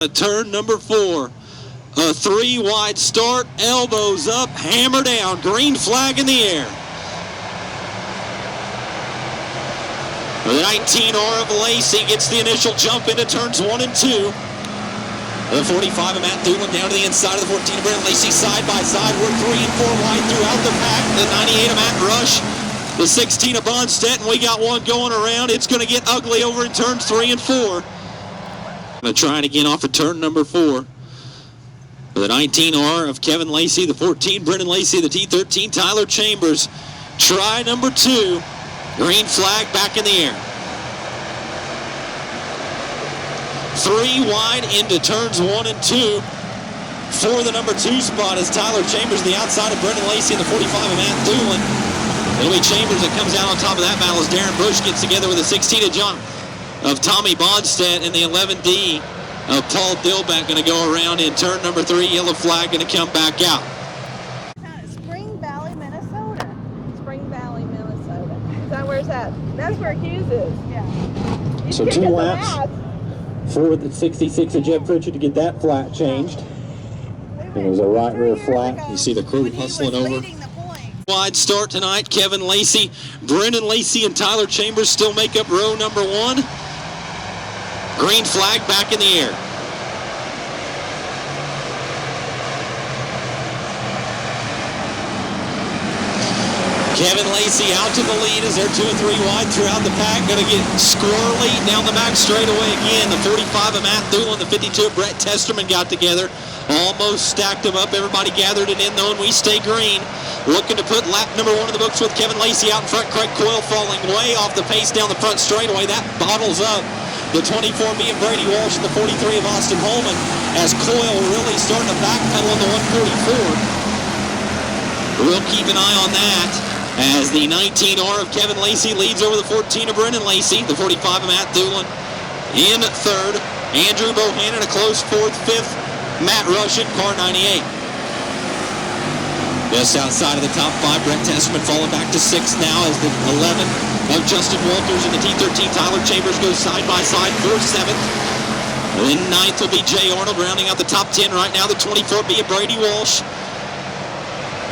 Turn number 4. A 3 wide start, elbows up, hammer down, green flag in the air. The 19R of Lacey gets the initial jump into turns 1 and 2. The 45 of Matt Thulin down to the inside of the 14 of Brennan Lacey side by side. We're 3 and 4 wide throughout the pack. The 98 of Matt Rush, the 16 of Bonstedt, and we got one going around. It's going to get ugly over in turns 3 and 4. Going to try it again off of turn number 4. The 19R of Kevin Lacey, the 14 Brennan Lacey, the T13 Tyler Chambers. Try number 2. Green flag back in the air. 3 wide into turns 1 and 2. For the number 2 spot is Tyler Chambers, the outside of Brennan Lacey, and the 45 of Matt Thulin. It'll be Chambers that comes out on top of that battle as Darren Bush gets together with a 16 of Tommy Bonstedt, and the 11D of Paul Dillback going to go around in turn number 3. Yellow flag going to come back out. Spring Valley, Minnesota. Spring Valley, Minnesota. Is that where's that? That's where Hughes is. Yeah. So 2 laps for the 66 of Jeb Pritchard to get that flat changed. It was a right rear flat. You see the crew hustling over. Wide start tonight. Kevin Lacey, Brennan Lacey, and Tyler Chambers still make up row number 1. Green flag back in the air. Kevin Lacey out to the lead as they're 2 and 3 wide throughout the pack. Going to get squirrely down the back straightaway again. The 45 of Matt Thulin, the 52 of Brett Testerman got together. Almost stacked them up. Everybody gathered it in though, and we stay green. Looking to put lap number 1 in the books with Kevin Lacey out in front. Craig Coyle falling way off the pace down the front straightaway. That bottles up the 24B of Brady Walsh and the 43 of Austin Holman as Coyle really starting to backpedal on the 144. We'll keep an eye on that as the 19R of Kevin Lacey leads over the 14 of Brennan Lacey. The 45 of Matt Thulin in 3rd. Andrew Bohannon a close 4th. 5th, Matt Rush in car 98. Just outside of the top 5, Brett Testerman falling back to 6th now as the 11 of Justin Walters and the T13 Tyler Chambers goes side by side for 7th. In 9th will be Jay Arnold rounding out the top 10 right now. The 24B of Brady Walsh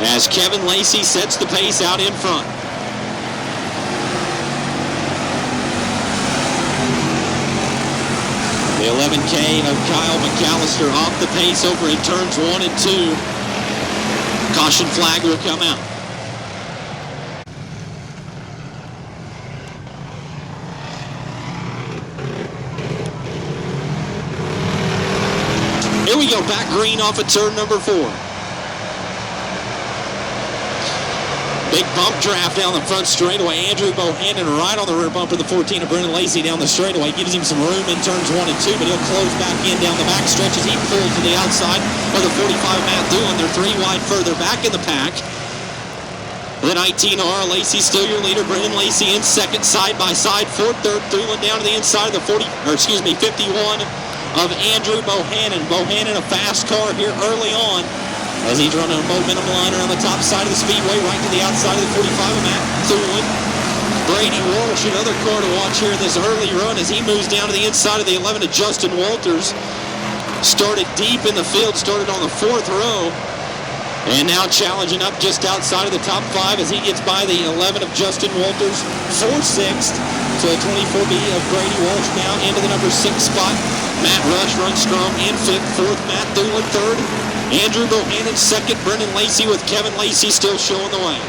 as Kevin Lacey sets the pace out in front. The 11K of Kyle McAllister off the pace over in turns 1 and 2. Caution flag will come out. Here we go, back green off of turn number 4. Big bump draft down the front straightaway. Andrew Bohannon right on the rear bumper. The 14 of Brennan Lacey down the straightaway. Gives him some room in turns 1 and 2, but he'll close back in down the back stretch as he pulls to the outside of the 45 Matt Thulin. They're 3 wide further back in the pack. The 19R, Lacey still your leader. Brennan Lacey in 2nd, side by side. 4th, 3rd, Thulin down to the inside of the 51 of Andrew Bohannon. Bohannon a fast car here early on as he's running a momentum line around the top side of the speedway, right to the outside of the 45 of Matt Thulin. Brady Walsh, another car to watch here in this early run as he moves down to the inside of the 11 of Justin Walters. Started deep in the field, started on the 4th row, and now challenging up just outside of the top 5 as he gets by the 11 of Justin Walters for 6th. So the 24B of Brady Walsh now into the number 6 spot. Matt Rush runs strong in 5th, 4th, Matt Thulin 3rd. Andrew Bohannon 2nd, Brennan Lacey with Kevin Lacey still showing the way.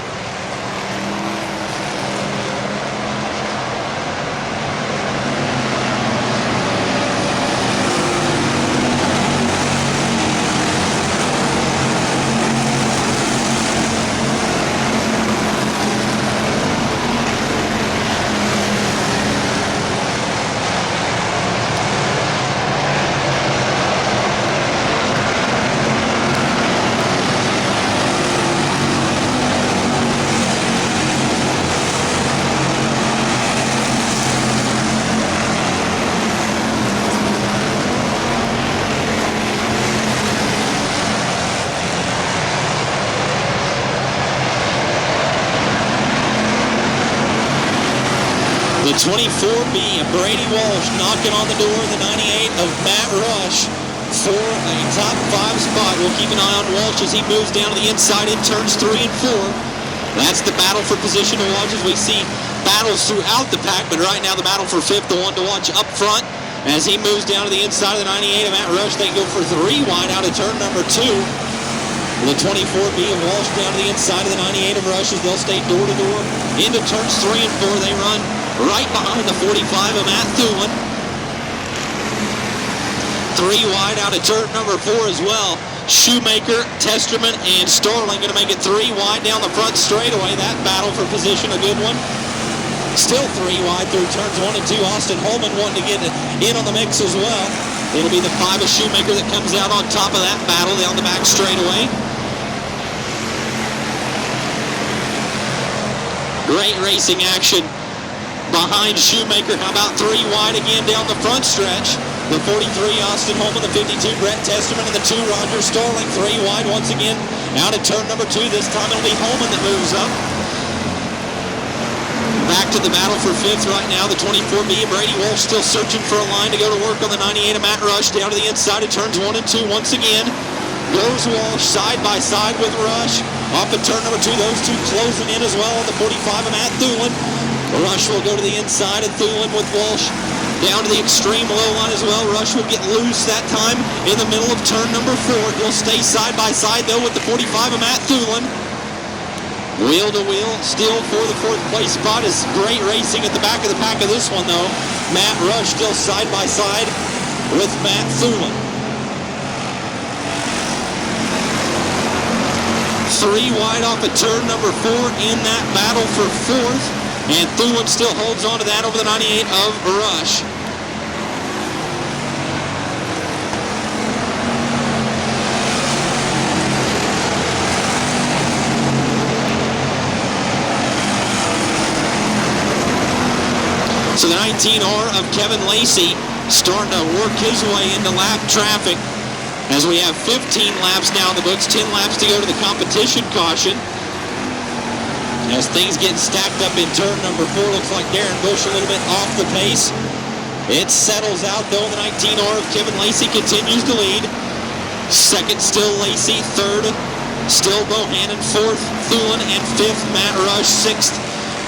The 24B of Brady Walsh knocking on the door of the 98 of Matt Rush. for a top 5 spot. We'll keep an eye on Walsh as he moves down to the inside in turns 3 and 4. That's the battle for position to watch as we see battles throughout the pack, but right now the battle for 5th, the one to watch up front. As he moves down to the inside of the 98 of Matt Rush, they go for 3 wide out of turn number 2. The 24B of Walsh down to the inside of the 98 of Rush as they'll stay door to door. Into turns 3 and 4, they run right behind the 45 of Matt Thulin. 3 wide out of turn number 4 as well. Shoemaker, Testerman, and Starling going to make it 3 wide down the front straightaway. That battle for position, a good one. Still 3 wide through turns 1 and 2. Austin Holman wanting to get in on the mix as well. It'll be the 5 of Shoemaker that comes out on top of that battle down the back straightaway. Great racing action behind Shoemaker. How about 3 wide again down the front stretch? The 43, Austin Holman, the 52, Brett Testerman, and the 2, Roger Starling. 3 wide once again out of turn number 2. This time it'll be Holman that moves up. Back to the battle for 5th right now. The 24B of Brady Walsh still searching for a line to go to work on the 98 of Matt Rush. Down to the inside of turns 1 and 2 once again. Goes Walsh side by side with Rush. Off of turn number 2, those 2 closing in as well on the 45 of Matt Thulin. Rush will go to the inside of Thulin with Walsh down to the extreme low line as well. Rush will get loose that time in the middle of turn number 4. He'll stay side by side though with the 45 of Matt Thulin. Wheel to wheel, still for the 4th place spot. Is great racing at the back of the pack of this one though. Matt Rush still side by side with Matt Thulin. 3 wide off of turn number 4 in that battle for 4th. And Thulin still holds on to that over the 98 of Rush. So the 19R of Kevin Lacey starting to work his way into lap traffic as we have 15 laps now in the books, 10 laps to go to the competition caution. As things get stacked up in turn number 4, looks like Darren Bush a little bit off the pace. It settles out though. The 19R of Kevin Lacey continues to lead. 2nd still Lacey, 3rd still Bohannon, 4th Thulin, and 5th Matt Rush, 6th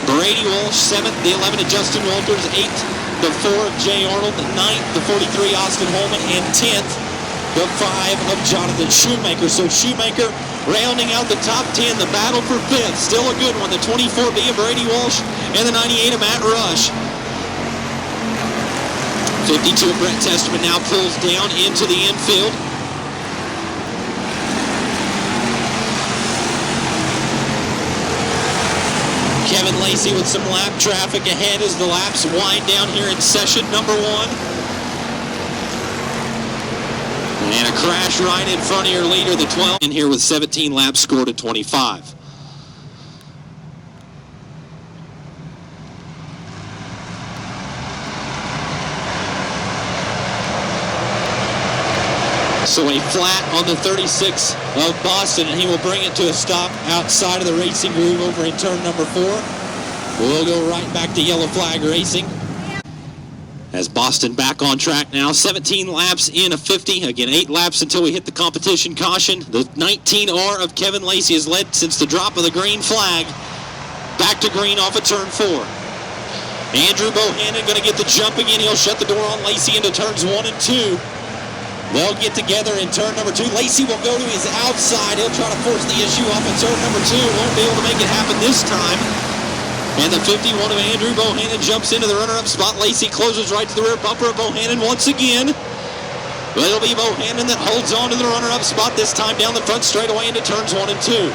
Brady Walsh, 7th the 11 of Justin Walters, 8th the 4 of Jay Arnold, 9th the 43 Austin Holman, and 10th the 5 of Jonathan Shoemaker. So Shoemaker rounding out the top 10, the battle for 5th. Still a good one. The 24B of Brady Walsh and the 98 of Matt Rush. 52 of Brett Testerman now pulls down into the infield. Kevin Lacey with some lap traffic ahead as the laps wind down here in session number 1. And a crash right in front of your leader, the 12, in here with 17 laps scored at 25. So a flat on the 36 of Boston, and he will bring it to a stop outside of the racing groove over in turn number 4. We'll go right back to yellow flag racing. As Boston back on track now, 17 laps in a 50. Again, 8 laps until we hit the competition caution. The 19R of Kevin Lacey has led since the drop of the green flag. Back to green off of turn 4. Andrew Bohannon going to get the jump again. He'll shut the door on Lacey into turns 1 and 2. They'll get together in turn number 2. Lacey will go to his outside. He'll try to force the issue off in turn number 2. Won't be able to make it happen this time. And the 51 of Andrew Bohannon jumps into the runner-up spot. Lacey closes right to the rear bumper of Bohannon once again. But it'll be Bohannon that holds on to the runner-up spot, this time down the front straightaway into turns 1 and 2.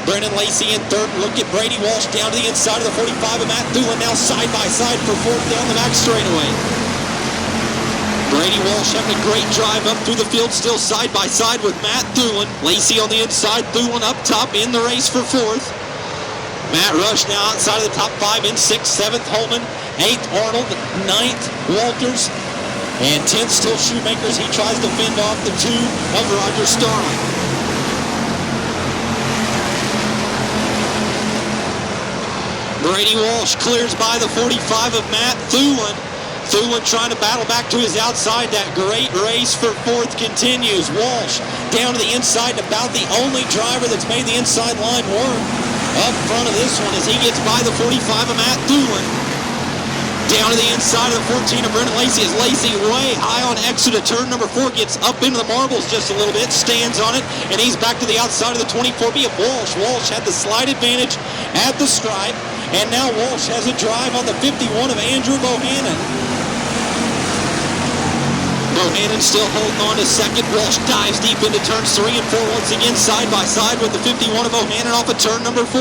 Brennan Lacey in 3rd. Look at Brady Walsh down to the inside of the 45 of Matt Thulin, now side by side for 4th down the back straightaway. Brady Walsh having a great drive up through the field, still side by side with Matt Thulin. Lacey on the inside, Thulin up top in the race for 4th. Matt Rush now outside of the top 5 in 6th, 7th Holman, 8th Arnold, 9th Walters, and 10th still Shoemakers. He tries to fend off the 2 of Roger Starling. Brady Walsh clears by the 45 of Matt Thulin. Thulin trying to battle back to his outside. That great race for fourth continues. Walsh down to the inside, about the only driver that's made the inside line work up front of this one as he gets by the 45 of Matt Thulin. Down to the inside of the 14 of Brendan Lacey as Lacey way high on exit of turn number 4, gets up into the marbles just a little bit, stands on it, and he's back to the outside of the 24B of Walsh. Walsh had the slight advantage at the stripe, and now Walsh has a drive on the 51 of Andrew Bohannon. Bohannon still holding on to second. Walsh dives deep into turns 3 and 4 once again, side by side with the 51 of Bohannon off of turn number 4.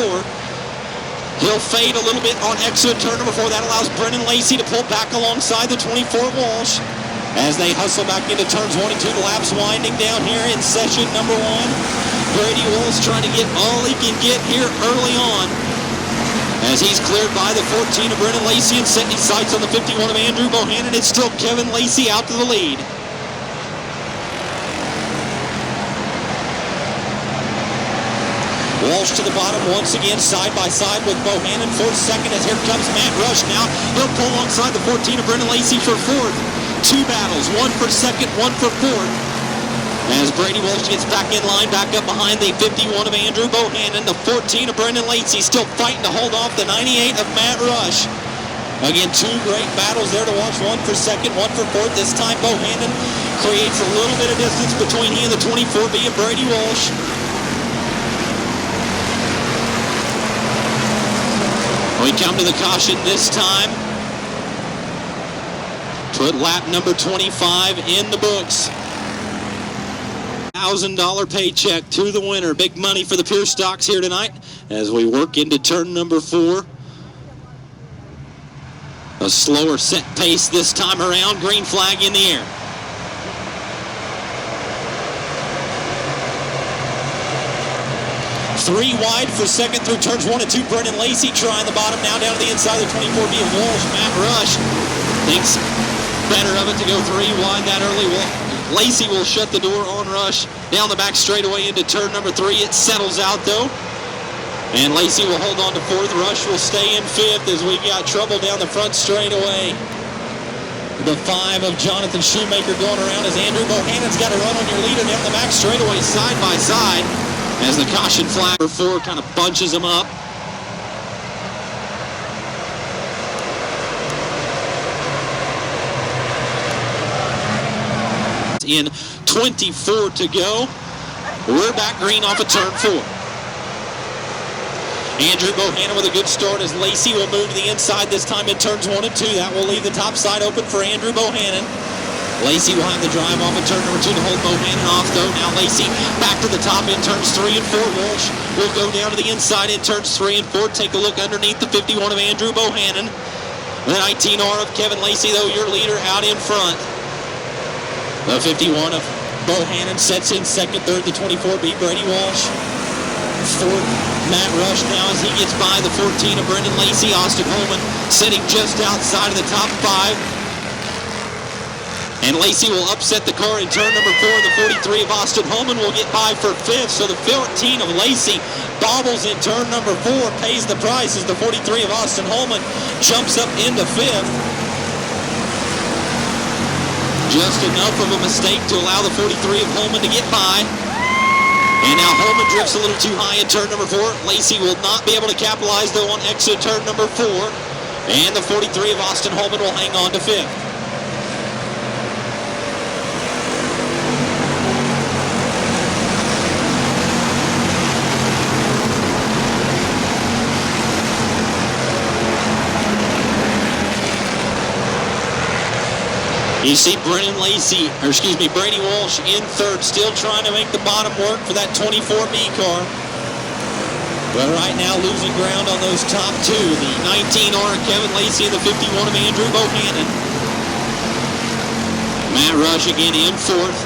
He'll fade a little bit on exit turn number 4. That allows Brendan Lacey to pull back alongside the 24 Walsh as they hustle back into turns 1 and 2. The laps winding down here in session number 1. Brady Walsh trying to get all he can get here early on as he's cleared by the 14 of Brendan Lacey and setting his sights on the 51 of Andrew Bohannon. It's still Kevin Lacey out to the lead. Walsh to the bottom once again, side by side with Bohannon for second as here comes Matt Rush now. He'll pull alongside the 14 of Brendan Lacey for fourth. 2 battles, 1 for second, 1 for fourth. As Brady Walsh gets back in line, back up behind the 51 of Andrew Bohannon. The 14 of Brendan Lacey still fighting to hold off the 98 of Matt Rush. Again, 2 great battles there to watch. 1 for second, 1 for fourth. This time Bohannon creates a little bit of distance between he and the 24B of Brady Walsh. We come to the caution this time. Put lap number 25 in the books. $1,000 paycheck to the winner. Big money for the Pure Stocks here tonight as we work into turn number 4. A slower set pace this time around. Green flag in the air. Three wide for second through turns 1 and 2. Brendan Lacey trying the bottom now down to the inside of the 24B of Walsh. Matt Rush thinks better of it to go 3 wide that early. Lacey will shut the door on Rush down the back straightaway into turn number 3. It settles out though, and Lacey will hold on to 4th. Rush will stay in 5th as we got trouble down the front straightaway. The 5 of Jonathan Shoemaker going around as Andrew Bohannon's got to run on your leader down the back straightaway side by side as the caution flag for 4 kind of bunches them up. In 24 to go. We're back green off of turn 4. Andrew Bohannon with a good start as Lacey will move to the inside this time in turns 1 and 2. That will leave the top side open for Andrew Bohannon. Lacey will have the drive off of turn number 2 to hold Bohannon off though. Now Lacey back to the top in turns 3 and 4. Walsh will go down to the inside in turns 3 and 4. Take a look underneath the 51 of Andrew Bohannon. The 19R of Kevin Lacey though, your leader out in front. The 51 of Bohannon sets in second, third, the 24B, Brady Walsh. Fourth, Matt Rush now as he gets by the 14 of Brendan Lacey. Austin Holman sitting just outside of the top 5. And Lacey will upset the car in turn number 4. The 43 of Austin Holman will get by for 5th. So the 14 of Lacey bobbles in turn number 4, pays the price as the 43 of Austin Holman jumps up into 5th. Just enough of a mistake to allow the 43 of Holman to get by. And now Holman drifts a little too high in turn number 4. Lacey will not be able to capitalize though on exit turn number 4. And the 43 of Austin Holman will hang on to 5th. You see Brady Walsh in third, still trying to make the bottom work for that 24B car. But right now losing ground on those top 2. The 19R Kevin Lacey and the 51 of Andrew Bohannon. Matt Rush again in 4th.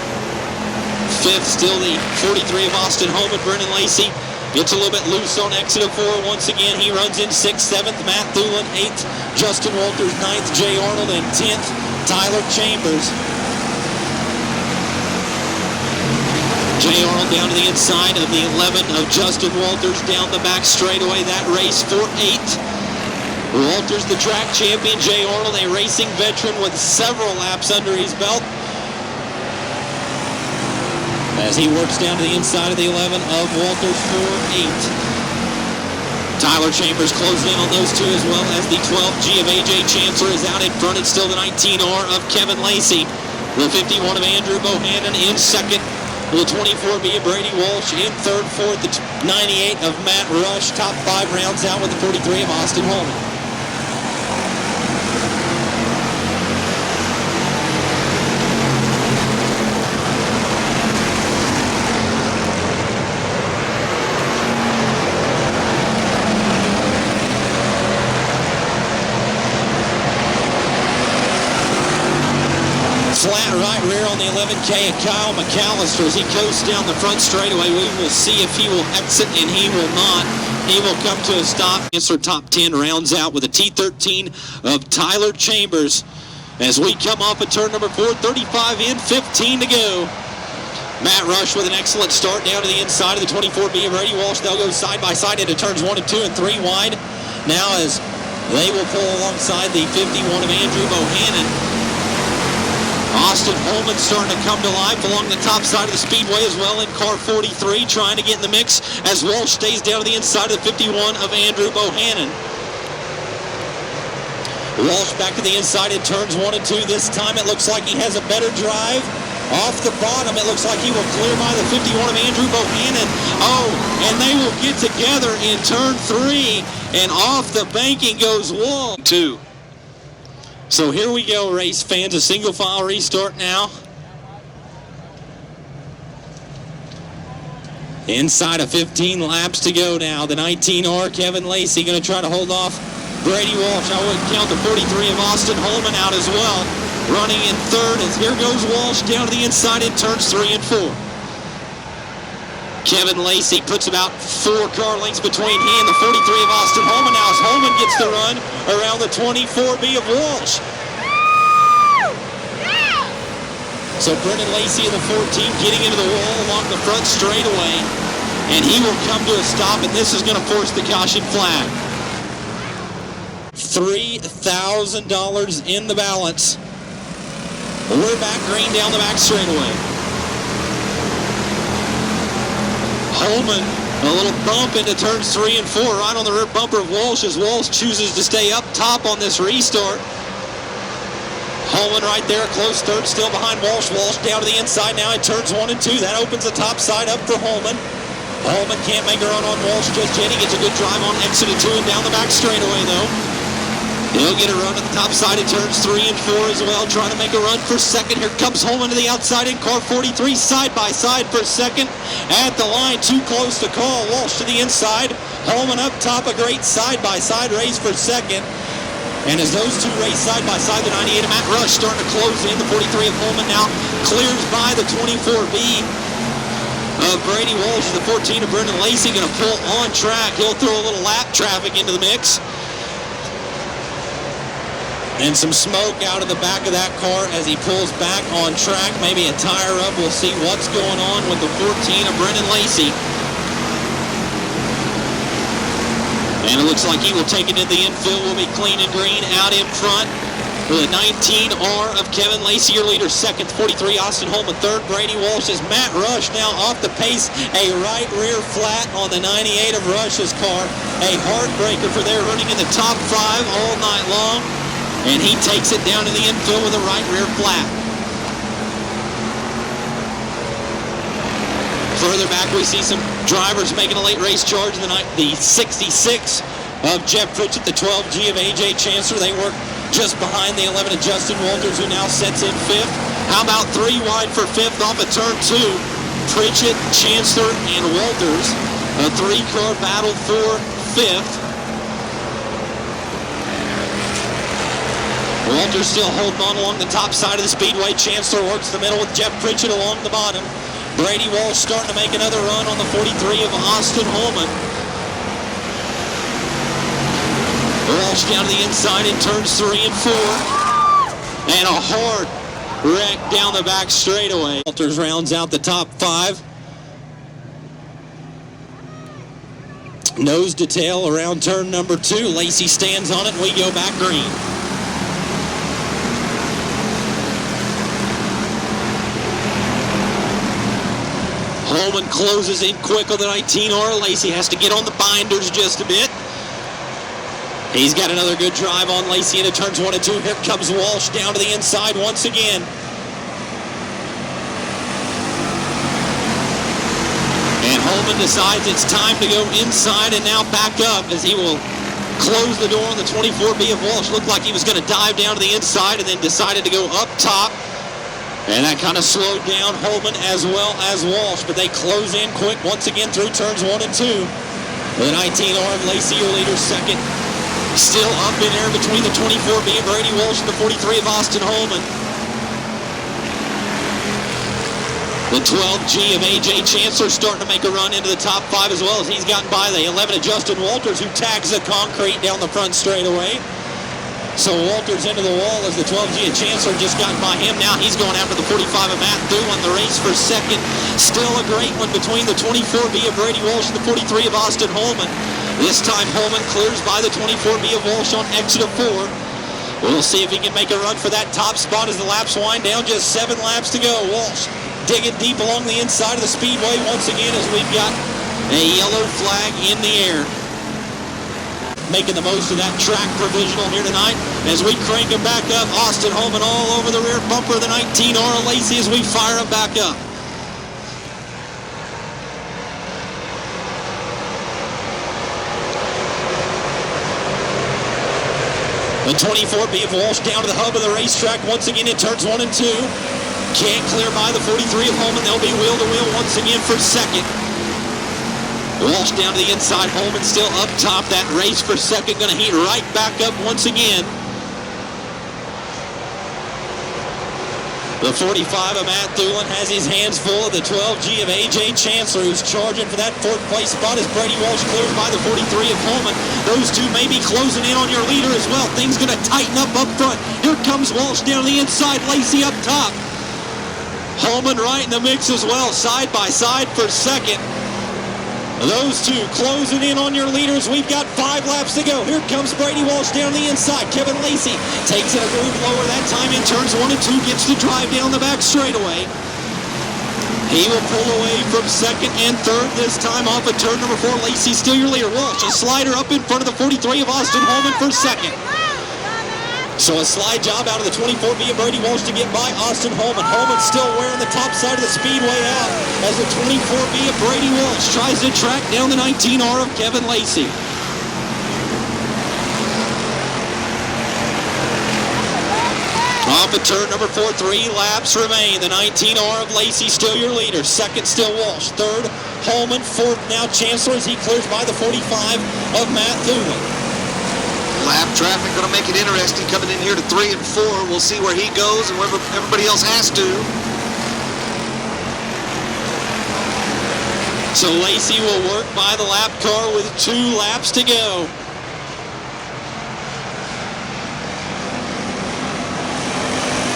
5th still the 43 of Austin Holman. Brendan Lacey gets a little bit loose on exit of 4. Once again he runs in 6th, 7th. Matt Thulin 8th. Justin Walters 9th. Jay Arnold in 10th. Tyler Chambers. Jay Arnold down to the inside of the 11 of Justin Walters down the back straightaway. That race for 8. Walters, the track champion. Jay Arnold, a racing veteran with several laps under his belt, as he works down to the inside of the 11 of Walters for 8. Tyler Chambers closing in on those two, as well as the 12 G of AJ Chancellor is out in front. It's still the 19R of Kevin Lacey. The 51 of Andrew Bohannon in second. The 24B of Brady Walsh in third. Fourth, the 98 of Matt Rush. Top 5 rounds out with the 43 of Austin Holman. Flat right rear on the 11K of Kyle McAllister as he coasts down the front straightaway. We will see if he will exit, and he will not. He will come to a stop. Answer top 10 rounds out with a T13 of Tyler Chambers as we come off of turn number 4, 35 in, 15 to go. Matt Rush with an excellent start down to the inside of the 24B of Brady Walsh. They'll go side by side into turns 1 and 2 and 3 wide. Now as they will pull alongside the 51 of Andrew Bohannon. Austin Holman starting to come to life along the top side of the speedway as well in car 43, trying to get in the mix as Walsh stays down to the inside of the 51 of Andrew Bohannon. Walsh back to the inside in turns 1 and 2. This time it looks like he has a better drive. Off the bottom, it looks like he will clear by the 51 of Andrew Bohannon. Oh, and they will get together in turn 3, and off the banking goes Walsh. 2. So here we go, race fans. A single file restart now. Inside of 15 laps to go now. The 19R, Kevin Lacey, going to try to hold off Brady Walsh. I wouldn't count the 43 of Austin Holman out as well. Running in third as here goes Walsh down to the inside in turns 3 and 4. Kevin Lacey puts about 4 car lengths between he and the 43 of Austin Holman. Now as Holman gets the run around the 24B of Walsh. So Brendan Lacey in the 14 getting into the wall along the front straightaway. And he will come to a stop, and this is going to force the caution flag. $3,000 in the balance. We're back green down the back straightaway. Holman, a little bump into turns 3 and 4, right on the rear bumper of Walsh as Walsh chooses to stay up top on this restart. Holman right there, close third, still behind Walsh. Walsh down to the inside now in turns 1 and 2. That opens the top side up for Holman. Holman can't make a run on Walsh just yet. He gets a good drive on exit of 2 and down the back straightaway though. He'll get a run at the top side of turns 3 and 4 as well, trying to make a run for second. Here comes Holman to the outside in car 43, side by side for second. At the line, too close to call. Walsh to the inside. Holman up top, a great side by side race for second. And as those two race side by side, the 98 of Matt Rush starting to close in. The 43 of Holman now clears by the 24B of Brady Walsh. The 14 of Brendan Lacey going to pull on track. He'll throw a little lap traffic into the mix. And some smoke out of the back of that car as he pulls back on track. Maybe a tire up. We'll see what's going on with the 14 of Brendan Lacey. And it looks like he will take it in the infield. Will be clean and green out in front. With a 19R of Kevin Lacey, your leader. Second, 43, Austin Holman. Third, Brady Walsh. As Matt Rush now off the pace. A right rear flat on the 98 of Rush's car. A heartbreaker for their running in the top 5 all night long. And he takes it down to the infield with a right rear flat. Further back, we see some drivers making a late race charge in the 66 of Jeff Pritchett, the 12G of AJ Chancellor. They work just behind the 11 of Justin Walters, who now sets in 5th. How about 3 wide for 5th off of turn 2? Pritchett, Chancellor, and Walters. A 3-car battle for 5th. Walters still holding on along the top side of the speedway. Chancellor works the middle with Jeff Pritchett along the bottom. Brady Walsh starting to make another run on the 43 of Austin Holman. Walsh down to the inside in turns 3 and 4. And a hard wreck down the back straightaway. Walters rounds out the top 5. Nose to tail around turn number 2. Lacey stands on it, and we go back green. Holman closes in quick on the 19R. Lacey has to get on the binders just a bit. He's got another good drive on Lacey into turns 1 and 2. Here comes Walsh down to the inside once again. And Holman decides it's time to go inside and now back up as he will close the door on the 24B of Walsh. Looked like he was going to dive down to the inside and then decided to go up top. And that kind of slowed down Holman as well as Walsh. But they close in quick once again through turns 1 and 2. The 19R of Lacey, your leader, second. Still up in there between the 24B of Brady Walsh and the 43 of Austin Holman. The 12G of A.J. Chancellor starting to make a run into the top 5 as well as he's gotten by the 11 of Justin Walters, who tags the concrete down the front straightaway. So Walters into the wall as the 12G of Chancellor just gotten by him. Now he's going after the 45 of Matt Thulin. The race for second. Still a great one between the 24B of Brady Walsh and the 43 of Austin Holman. This time Holman clears by the 24B of Walsh on exit of 4. We'll see if he can make a run for that top spot as the laps wind down. Just 7 laps to go. Walsh digging deep along the inside of the speedway once again as we've got a yellow flag in the air. Making the most of that track provisional here tonight as we crank him back up. Austin Holman all over the rear bumper of the 19R Lacey as we fire him back up. The 24B of Walsh down to the hub of the racetrack once again in turns 1 and 2. Can't clear by the 43 of Holman. They'll be wheel to wheel once again for second. Walsh down to the inside. Holman still up top. That race for second going to heat right back up once again. The 45 of Matt Thulin has his hands full of the 12G of A.J. Chancellor, who's charging for that 4th place spot as Brady Walsh cleared by the 43 of Holman. Those two may be closing in on your leader as well. Things going to tighten up front. Here comes Walsh down to the inside. Lacey up top. Holman right in the mix as well, side by side for second. Those two closing in on your leaders. We've got 5 laps to go. Here comes Brady Walsh down the inside. Kevin Lacey takes it a groove lower that time in turns 1 and 2. Gets to drive down the back straightaway. He will pull away from second and third this time off of turn number 4. Lacey still your leader. Walsh a slider up in front of the 43 of Austin Holman for second. So a slide job out of the 24B of Brady Walsh to get by Austin Holman. Holman still wearing the top side of the speedway out as the 24B of Brady Walsh tries to track down the 19R of Kevin Lacey. Off of turn number 4, 3 laps remain. The 19R of Lacey still your leader. Second still Walsh. Third Holman. Fourth now Chancellor as he clears by the 45 of Matt Thulin. Lap traffic going to make it interesting coming in here to 3 and 4. We'll see where he goes and where everybody else has to. So Lacey will work by the lap car with 2 laps to go.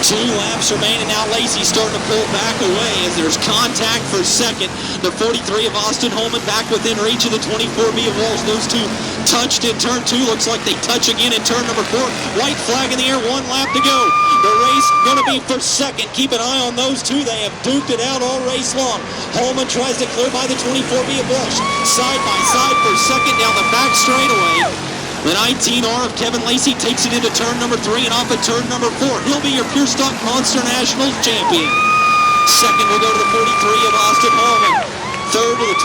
Two laps remain, and now Lacey's starting to pull back away as there's contact for second. The 43 of Austin Holman back within reach of the 24B of Walsh. Those two touched in turn 2. Looks like they touch again in turn number 4. White flag in the air, 1 lap to go. The race going to be for second. Keep an eye on those two. They have duked it out all race long. Holman tries to clear by the 24B of Walsh. Side by side for second down the back straightaway. The 19R of Kevin Lacey takes it into turn number 3 and off of turn number 4. He'll be your Pure Stock Monster Nationals champion. Second will go to the 43 of Austin Holman. Third to the